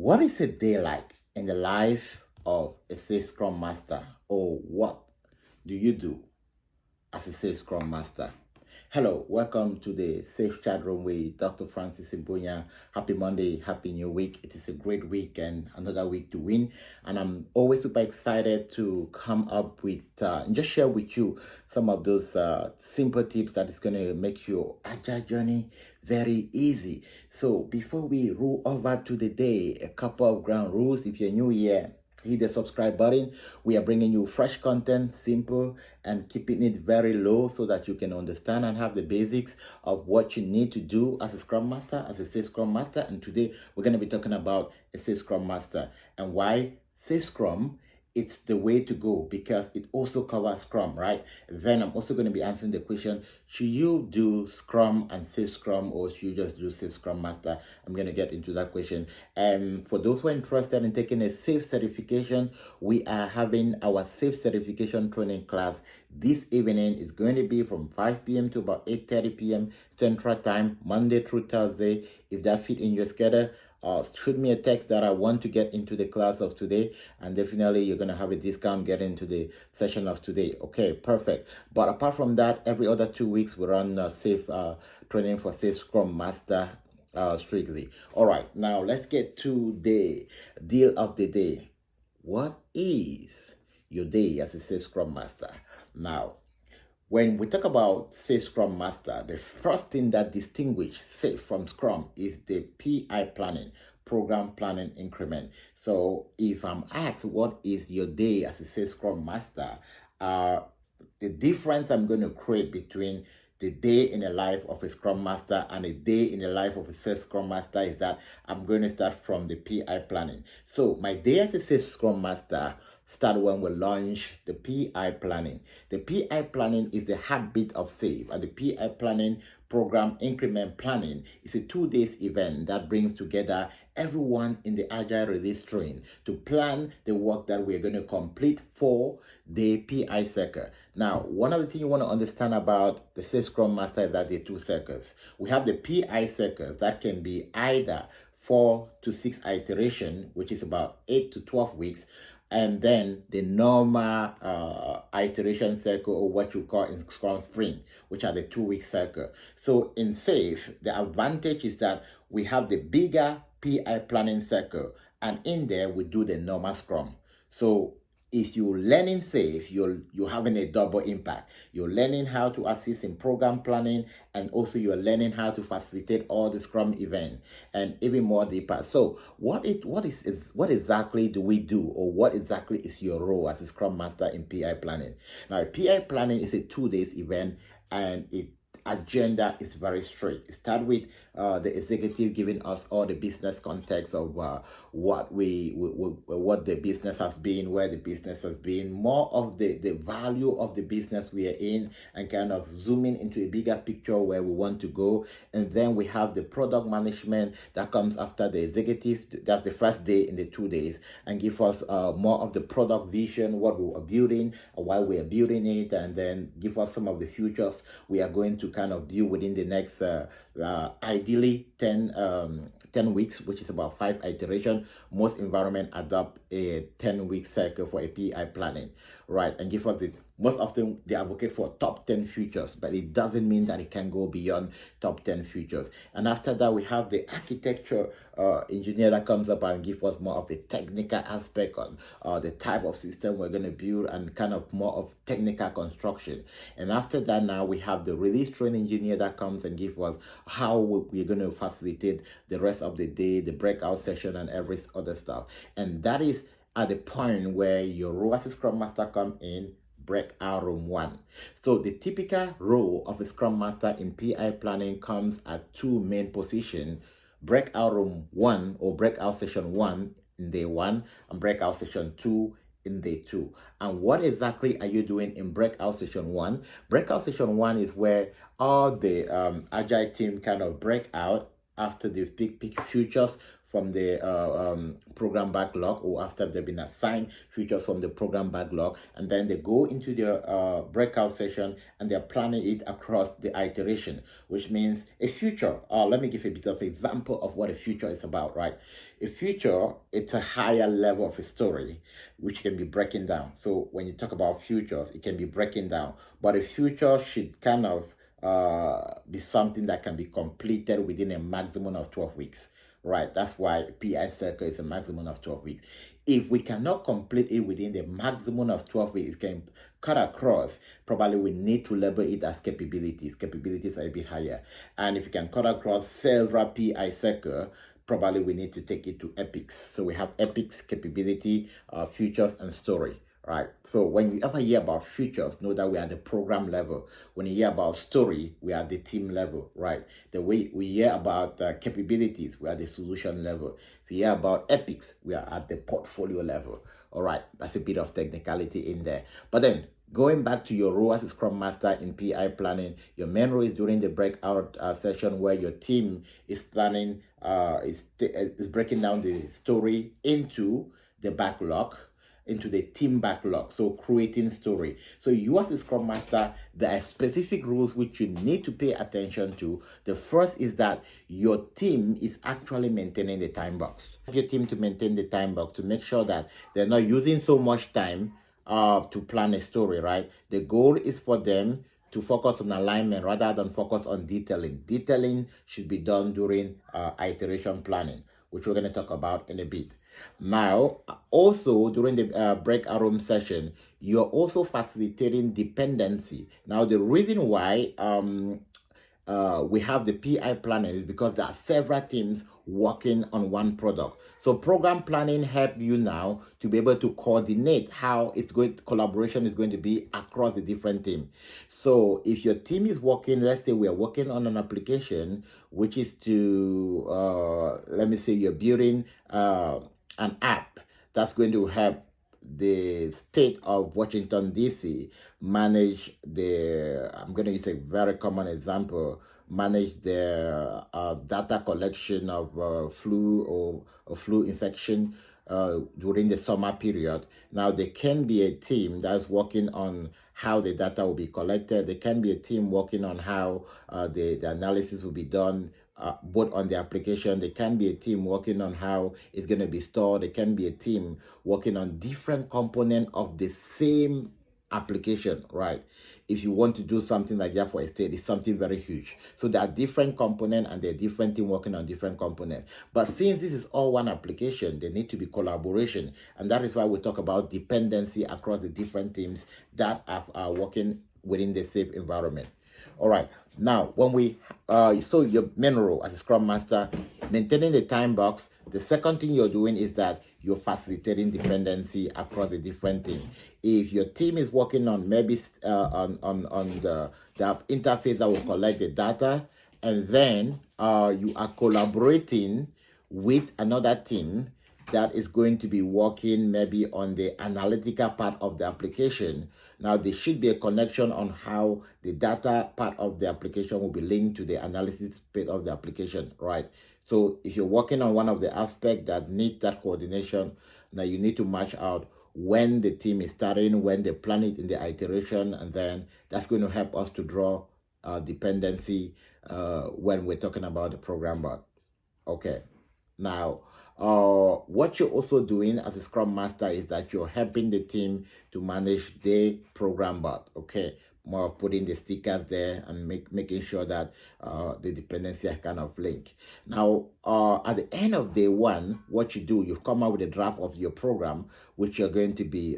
What is a day like in the life of a safe Scrum Master, or what do you do as a safe Scrum Master? Hello, welcome to the Safe Chat Room with Dr. Francis Mbunya. Happy Monday, happy new week. It is a great week and another week to win. And I'm always super excited to come up with and just share with you some of those simple tips that is going to make your agile journey very easy. So before we roll over to the day, a couple of ground rules. If you're new here, hit the subscribe button. We are bringing you fresh content, simple, and keeping it very low so that you can understand and have the basics of what you need to do as a Scrum Master, as a Safe Scrum Master. And today we're going to be talking about a Safe Scrum Master and why Safe Scrum it's the way to go, because it also covers Scrum, right? Then I'm also going to be answering the question, should you do Scrum and Safe Scrum, or should you just do Safe Scrum Master? I'm going to get into that question. And for those who are interested in taking a Safe certification, we are having our Safe certification training class this evening. Is going to be from 5 p.m. to about 8:30 p.m. Central Time, Monday through Thursday. If that fit in your schedule, shoot me a text that I want to get into the class of today, and definitely you're going to have a discount get into the session of today. Okay, perfect. But apart from that, every other 2 weeks we run safe training for Safe Scrum Master strictly. All right, now let's get to the deal of the day. What is your day as a Safe Scrum Master? Now, when we talk about Safe Scrum Master, the first thing that distinguishes Safe from Scrum is the PI planning, program planning increment. So if I'm asked what is your day as a Safe Scrum Master, the difference I'm going to create between the day in the life of a Scrum Master and a day in the life of a Safe Scrum Master is that I'm going to start from the PI planning. So my day as a Safe Scrum Master start when we launch the PI planning. The PI planning is the heartbeat of SAFE, and the PI planning program increment planning is a 2 days event that brings together everyone in the Agile release train to plan the work that we're going to complete for the PI cycle. Now, one of the things you want to understand about the Safe Scrum Master is that there are two cycles. We have the PI cycles that can be either 4 to 6 iteration, which is about 8 to 12 weeks, and then the normal iteration cycle, or what you call in Scrum Sprint, which are the 2 week cycle. So in SAFE, the advantage is that we have the bigger PI planning cycle, and in there we do the normal Scrum. So if you're learning SAFE, you're having a double impact. You're learning how to assist in program planning, and also you're learning how to facilitate all the Scrum events, and even more deeper. So what exactly do we do, or what exactly is your role as a Scrum Master in PI planning? Now, PI planning is a 2 days event, and it agenda is very straight. It starts with the executive giving us all the business context of what the business has been, where the business has been, more of the value of the business we are in, and kind of zooming into a bigger picture where we want to go. And then we have the product management that comes after the executive. That's the first day in the 2 days, and give us more of the product vision, what we are building, and why we are building it, and then give us some of the futures we are going to kind of build within the next ideally 10 weeks, which is about 5 iteration. Most environment adopt a 10-week cycle for a PI planning, right? And give us the most often they advocate for top 10 features, but it doesn't mean that it can go beyond top 10 features. And after that, we have the architecture engineer that comes up and gives us more of the technical aspect on the type of system we're going to build, and kind of more of technical construction. And after that, now we have the release train engineer that comes and gives us how we're going to facilitate the rest of the day, the breakout session, and every other stuff. And that is at the point where your role as a Scrum Master come in, breakout room 1. So the typical role of a Scrum Master in PI planning comes at 2 main positions: breakout room 1, or breakout session 1 in day 1, and breakout session 2 in day 2. And what exactly are you doing in breakout session 1? Breakout session 1 is where all the Agile team kind of break out after the peak futures from the program backlog, or after they've been assigned features from the program backlog, and then they go into their breakout session and they're planning it across the iteration, which means a future. Let me give a bit of example of what a future is about, right? A future, it's a higher level of a story which can be breaking down. So when you talk about futures, it can be breaking down, but a future should kind of be something that can be completed within a maximum of 12 weeks, right? That's why PI circle is a maximum of 12 weeks. If we cannot complete it within the maximum of 12 weeks, it can cut across. Probably we need to label it as capabilities. Capabilities are a bit higher. And if you can cut across several PI circle, probably we need to take it to epics. So we have epics, capability, futures, and story. Right. So when you ever hear about futures, know that we are at the program level. When you hear about story, we are at the team level. Right. The way we hear about capabilities, we are at the solution level. If you hear about epics, we are at the portfolio level. All right. That's a bit of technicality in there. But then going back to your role as a Scrum Master in PI planning, your main role is during the breakout session where your team is planning, is breaking down the story into the backlog, into the team backlog, so creating story. So you as a Scrum Master, there are specific rules which you need to pay attention to. The first is that your team is actually maintaining the time box. Your team to maintain the time box to make sure that they're not using so much time to plan a story, right? The goal is for them to focus on alignment rather than focus on detailing. Detailing should be done during iteration planning, which we're going to talk about in a bit. Now, also during the breakout room session, you're also facilitating dependency. Now, the reason why we have the PI planning is because there are several teams working on one product. So program planning help you now to be able to coordinate how collaboration is going to be across the different teams. So if your team is working, let's say we are working on an application, which is to, let me say you're building an app that's going to help the state of Washington, D.C. manage I'm going to use a very common example, manage the data collection of flu or flu infection during the summer period. Now, there can be a team that's working on how the data will be collected. There can be a team working on how the analysis will be done, both on the application. There can be a team working on how it's going to be stored. There can be a team working on different components of the same application, right? If you want to do something like that for a state, it's something very huge. So there are different components and there are different teams working on different components. But since this is all one application, there need to be collaboration. And that is why we talk about dependency across the different teams that are working within the safe environment. All right. Now, when we so your main role as a Scrum Master, maintaining the time box, the second thing you're doing is that you're facilitating dependency across the different teams. If your team is working on maybe on the interface that will collect the data, and then you are collaborating with another team that is going to be working maybe on the analytical part of the application. Now, there should be a connection on how the data part of the application will be linked to the analysis part of the application, right? So if you're working on one of the aspects that need that coordination, now you need to match out when the team is starting, when they plan it in the iteration, and then that's going to help us to draw dependency when we're talking about the program board. Okay. Now, what you're also doing as a Scrum Master is that you're helping the team to manage their program board, okay? More of putting the stickers there and making sure that the dependency are kind of linked. Now, at the end of day one, what you do, you've come out with a draft of your program, which you're going to be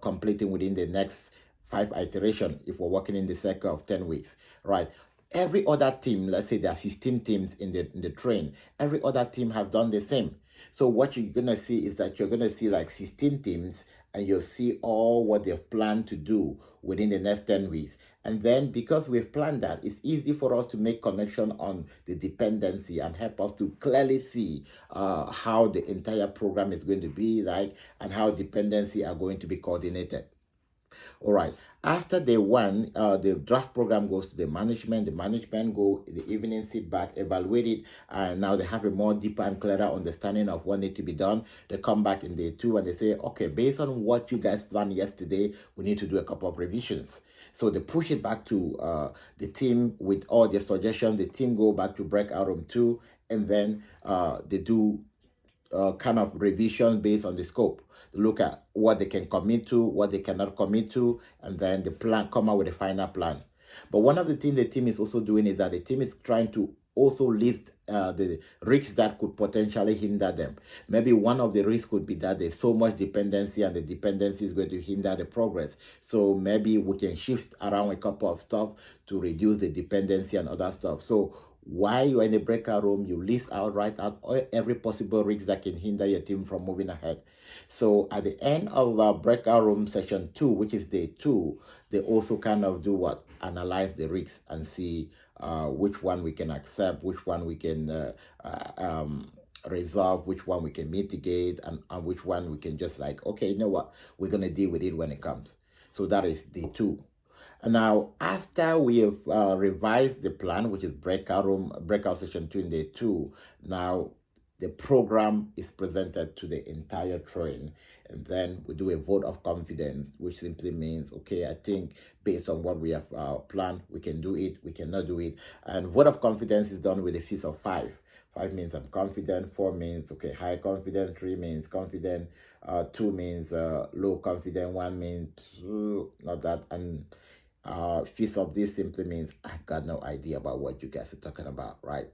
completing within the next 5 iterations if we're working in the cycle of 10 weeks, right? Every other team, let's say there are 15 teams in the train, every other team has done the same. So what you're going to see is that you're going to see like 15 teams and you'll see all what they've planned to do within the next 10 weeks. And then because we've planned that, it's easy for us to make connection on the dependency and help us to clearly see how the entire program is going to be like and how dependency are going to be coordinated. All right. After day one, the draft program goes to the management. The management go the evening, sit back, evaluate it, and now they have a more deeper and clearer understanding of what needs to be done. They come back in day two and they say, okay, based on what you guys planned yesterday, we need to do a couple of revisions. So they push it back to the team with all their suggestions. The team go back to breakout room 2, and then they do kind of revision based on the scope. Look at what they can commit to, what they cannot commit to, and then the plan, come out with a final plan. But one of the things the team is also doing is that the team is trying to also list the risks that could potentially hinder them. Maybe one of the risks could be that there's so much dependency and the dependency is going to hinder the progress. So maybe we can shift around a couple of stuff to reduce the dependency and other stuff. So while you're in the breakout room, you list out, write out every possible risk that can hinder your team from moving ahead. So at the end of our breakout room session 2, which is day 2, they also kind of do what? Analyze the risks and see which one we can accept, which one we can resolve, which one we can mitigate, and which one we can just like, okay, you know what? We're going to deal with it when it comes. So that is day 2. And now, after we have revised the plan, which is breakout session 2 in day 2, now the program is presented to the entire train, and then we do a vote of confidence, which simply means, okay, I think based on what we have planned, we can do it, we cannot do it. And vote of confidence is done with a fist of 5. 5 means I'm confident, 4 means, okay, high confident, 3 means confident, 2 means low confident, 1 means not that, and fist of this simply means I've got no idea about what you guys are talking about, right?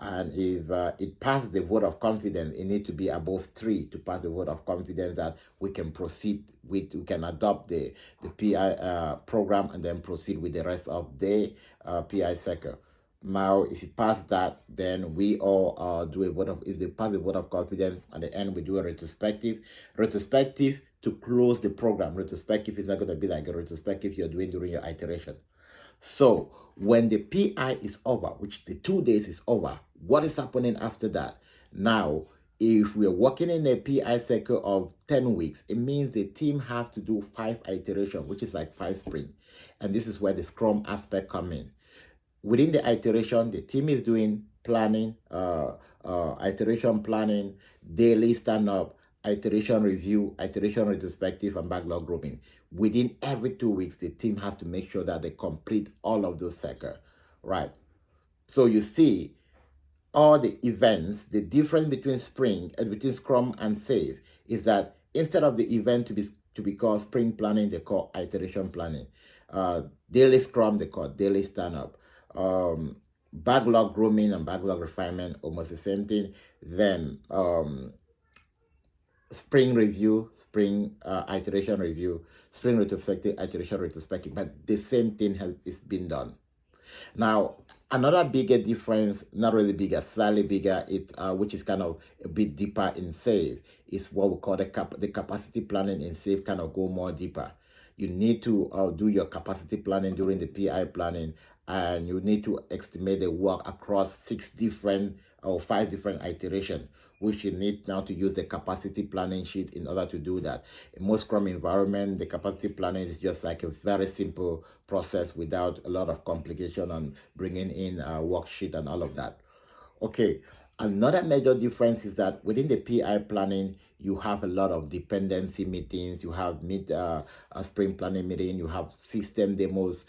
And if it passes the vote of confidence, it needs to be above 3 to pass the vote of confidence that we can proceed with, we can adopt the PI program and then proceed with the rest of the PI cycle. Now, if you pass that, then we all do a vote of, if they pass the vote of confidence, at the end we do a retrospective. Retrospective to close the program. Retrospective is not going to be like a retrospective you're doing during your iteration. So when the PI is over, which the 2 days is over, what is happening after that? Now, if we're working in a PI cycle of 10 weeks, it means the team has to do 5 iterations, which is like 5 sprints. And this is where the Scrum aspect comes in. Within the iteration, the team is doing planning, iteration planning, daily stand-up, iteration review, iteration retrospective, and backlog grouping. Within every 2 weeks, the team has to make sure that they complete all of those cycles, right? So you see all the events, the difference between between Scrum and Save is that instead of the event to be called sprint planning, they call iteration planning. Daily Scrum, they call daily stand-up. Backlog grooming and backlog refinement, almost the same thing. Then spring review, spring iteration review, spring retrospective, iteration retrospective, but the same thing is been done. Now, another bigger difference, not really bigger, slightly bigger, which is kind of a bit deeper in Save, is what we call the capacity planning in Save, kind of go more deeper. You need to do your capacity planning during the PI planning, and you need to estimate the work across 6 different or 5 different iterations, which you need now to use the capacity planning sheet in order to do that. In most Scrum environment, the capacity planning is just like a very simple process without a lot of complication on bringing in a worksheet and all of that. Okay, another major difference is that within the PI planning, you have a lot of dependency meetings, you have a sprint planning meeting, you have system demos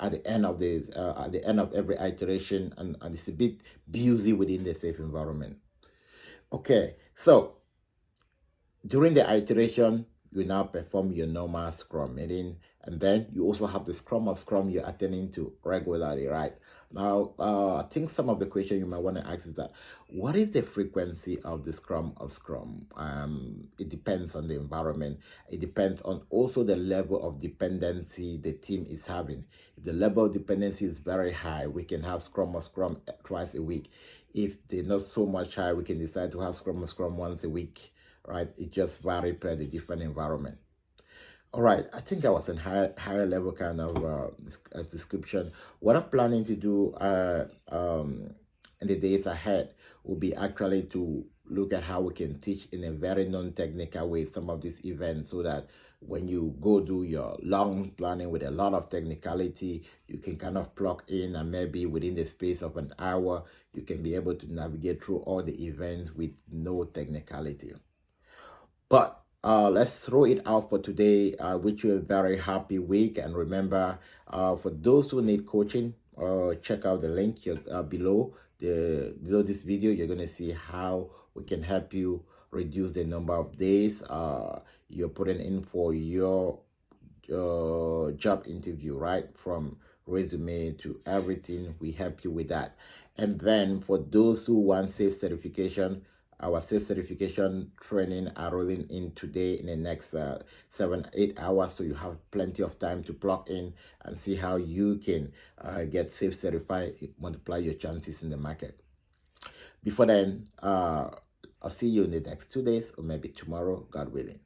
at the end of every iteration, and it's a bit busy within the safe environment. Okay, so during the iteration, you now perform your normal Scrum meeting, and then you also have the Scrum of Scrum you're attending to regularly, right? Now, I think some of the questions you might want to ask is that, what is the frequency of the Scrum of Scrum? It depends on the environment. It depends on also the level of dependency the team is having. If the level of dependency is very high, we can have Scrum of Scrum twice a week. If they're not so much high, we can decide to have Scrum of Scrum once a week, right? It just varies per the different environment. All right, I think I was in higher level kind of description. What I'm planning to do in the days ahead will be actually to look at how we can teach in a very non-technical way some of these events, so that when you go do your long planning with a lot of technicality, you can kind of plug in, and maybe within the space of an hour, you can be able to navigate through all the events with no technicality. But let's throw it out for today. I wish you a very happy week. And remember, for those who need coaching, check out the link below below this video. You're going to see how we can help you reduce the number of days you're putting in for your job interview, right? From resume to everything, we help you with that. And then for those who want safe certification, our safe certification training are rolling in today in the next 7-8 hours, so you have plenty of time to plug in and see how you can get safe certified, multiply your chances in the market. Before then, I'll see you in the next 2 days, or maybe tomorrow, God willing.